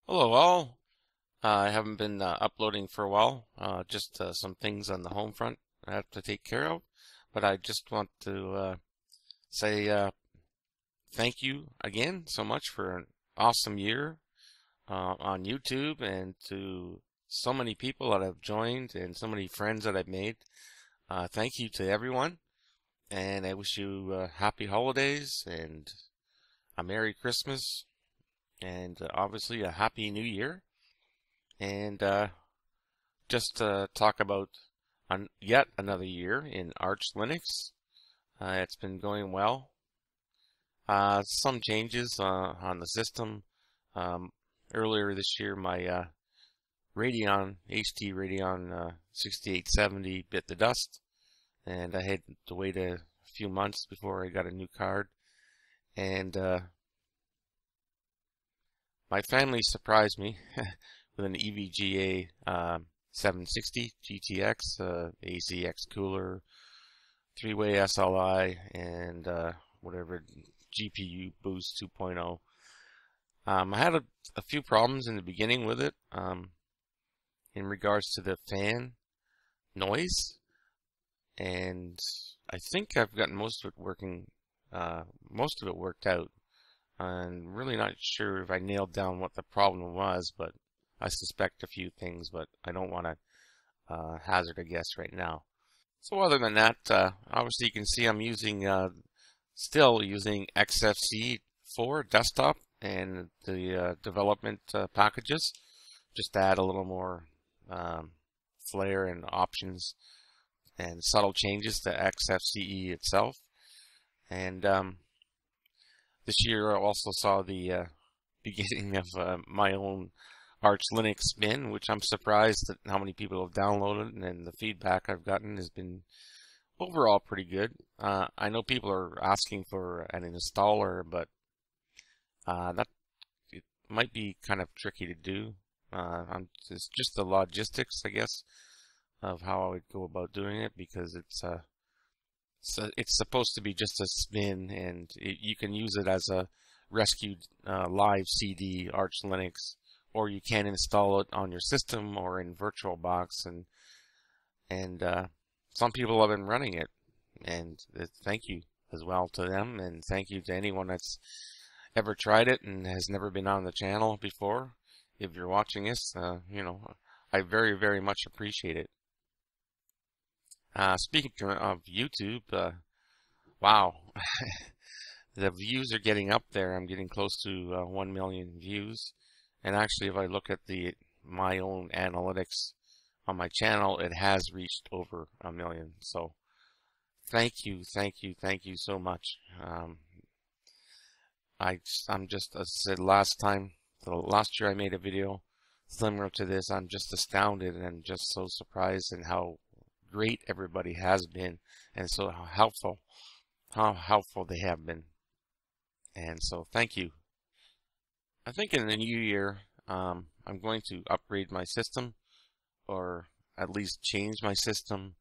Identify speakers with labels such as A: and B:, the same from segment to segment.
A: Hello all. I haven't been uploading for a while. Just some things on the home front I have to take care of. But I just want to say thank you again so much for an awesome year on YouTube and to so many people that have joined and so many friends that I've made. Thank you to everyone, and I wish you happy holidays and a Merry Christmas and obviously a Happy New Year. And just to talk about yet another year in Arch Linux. It's been going well. Some changes on the system. Um, Earlier this year, my HT Radeon 6870 bit the dust, and I had to wait a few months before I got a new card. And my family surprised me with an EVGA 760 GTX, AZX cooler, three-way SLI, and whatever GPU Boost 2.0. I had a few problems in the beginning with it in regards to the fan noise, and I think I've gotten most of it working. Most of it worked out. I'm really not sure if I nailed down what the problem was, but I suspect a few things, but I don't want to hazard a guess right now. So other than that, obviously you can see I'm using still using XFCE 4 desktop and the development packages, just to add a little more flair and options and subtle changes to XFCE itself. And this year I also saw the beginning of my own Arch Linux spin, which I'm surprised at how many people have downloaded, and the feedback I've gotten has been overall pretty good. I know people are asking for an installer, but that it might be kind of tricky to do. It's just the logistics, I guess, of how I would go about doing it, because it's supposed to be just a spin, and you can use it as a rescued live CD Arch Linux, or you can install it on your system or in VirtualBox, and some people have been running it, and thank you as well to them, and thank you to anyone that's ever tried it and has never been on the channel before. If you're watching this, I very, very much appreciate it. Speaking of YouTube, wow, the views are getting up there. I'm getting close to 1 million views. And actually, if I look at my own analytics on my channel, it has reached over 1 million. So thank you, thank you, thank you so much. I'm just, as I said last year I made a video similar to this. I'm just astounded and just so surprised in how great everybody has been, and so how helpful they have been. And so thank you. I think in the new year, I'm going to upgrade my system, or at least change my system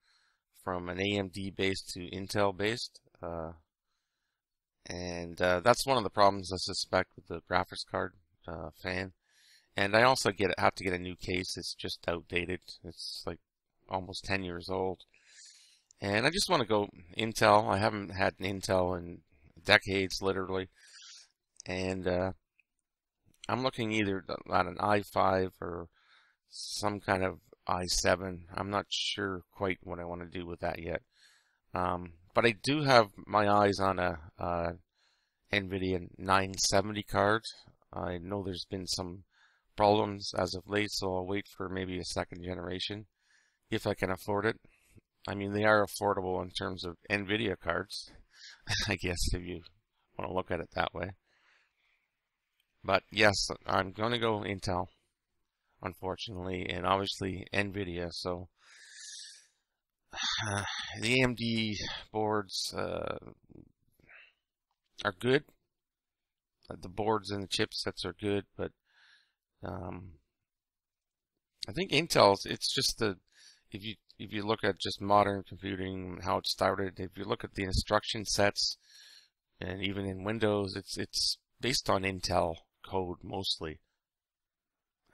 A: from an AMD based to Intel based. And that's one of the problems I suspect with the graphics card fan. And I also have to get a new case. It's just outdated. It's like almost 10 years old. And I just want to go Intel. I haven't had an Intel in decades, literally. And I'm looking either at an i5 or some kind of i7. I'm not sure quite what I want to do with that yet. But I do have my eyes on a NVIDIA 970 card. I know there's been some problems as of late, so I'll wait for maybe a second generation if I can afford it. I mean, they are affordable in terms of NVIDIA cards, I guess, if you want to look at it that way. But yes, I'm going to go Intel, unfortunately, and obviously NVIDIA. So the AMD boards are good. The boards and the chipsets are good, but I think Intel's, it's just if you look at just modern computing, how it started, if you look at the instruction sets, and even in Windows, it's based on Intel code mostly.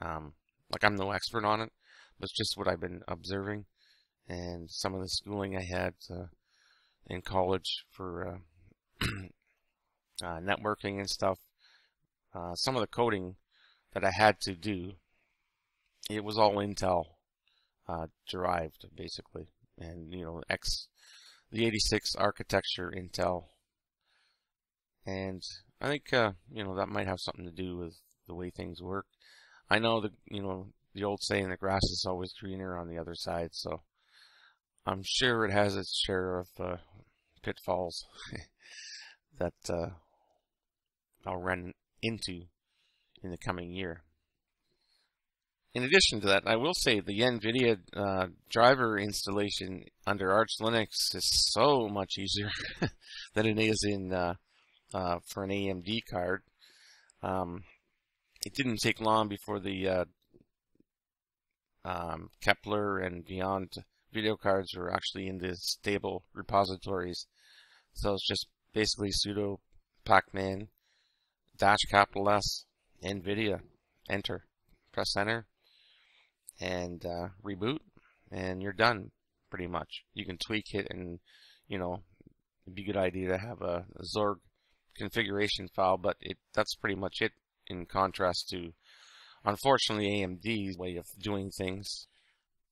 A: Like, I'm no expert on it, but it's just what I've been observing, and some of the schooling I had in college for networking and stuff. Some of the coding that I had to do, it was all Intel derived, basically, and the 86 architecture Intel, and I think that might have something to do with the way things work. I know the old saying, the grass is always greener on the other side, so I'm sure it has its share of pitfalls that I'll run into in the coming year. In addition to that, I will say the NVIDIA driver installation under Arch Linux is so much easier than it is for an AMD card. It didn't take long before the Kepler and beyond video cards were actually in the stable repositories. So it's just basically sudo pacman -S NVIDIA, enter, press enter, and reboot, and you're done, pretty much. You can tweak it, and it'd be a good idea to have a Xorg configuration file, but that's pretty much it, in contrast to, unfortunately, AMD's way of doing things.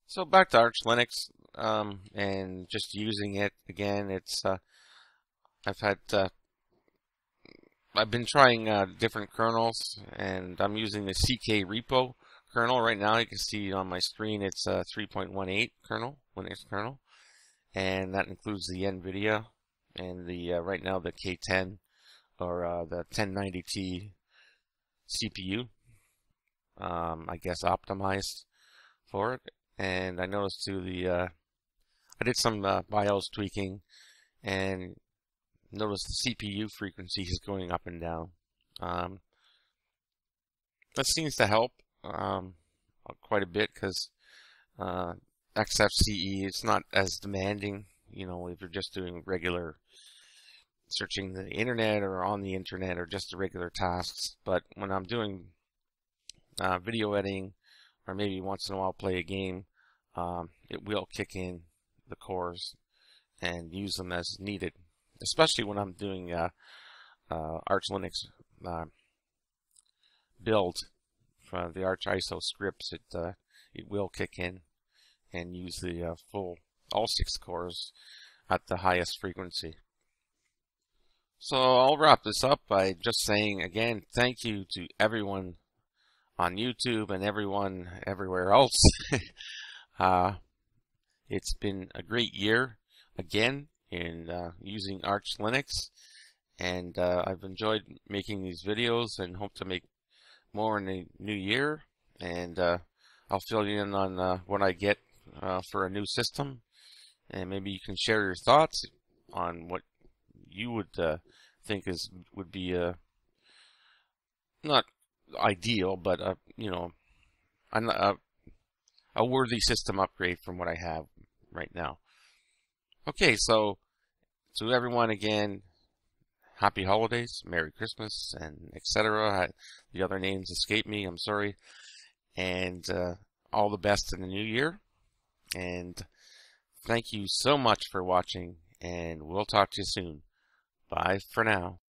A: So back to Arch Linux, and just using it again. It's I've been trying different kernels, and I'm using the CK repo kernel right now. You can see on my screen it's a 3.18 kernel, Linux kernel, and that includes the NVIDIA and the right now the K10 or the 1090T CPU. I guess optimized for it. And I noticed too I did some BIOS tweaking and noticed the CPU frequency is going up and down. That seems to help quite a bit, because XFCE is not as demanding, if you're just doing regular searching the internet or on the internet or just the regular tasks. But when I'm doing video editing, or maybe once in a while play a game, it will kick in the cores and use them as needed, especially when I'm doing Arch Linux build for the Arch ISO scripts. It will kick in and use the full all 6 cores at the highest frequency. So I'll wrap this up by just saying again, thank you to everyone on YouTube and everyone everywhere else. It's been a great year again in using Arch Linux, and I've enjoyed making these videos and hope to make more in the new year, and I'll fill you in on what I get for a new system, and maybe you can share your thoughts on what you would think would be not ideal, but a worthy system upgrade from what I have right now. Okay, so to everyone again, happy holidays, Merry Christmas, and etc. The other names escape me, I'm sorry. And all the best in the new year. And thank you so much for watching, and we'll talk to you soon. Bye for now.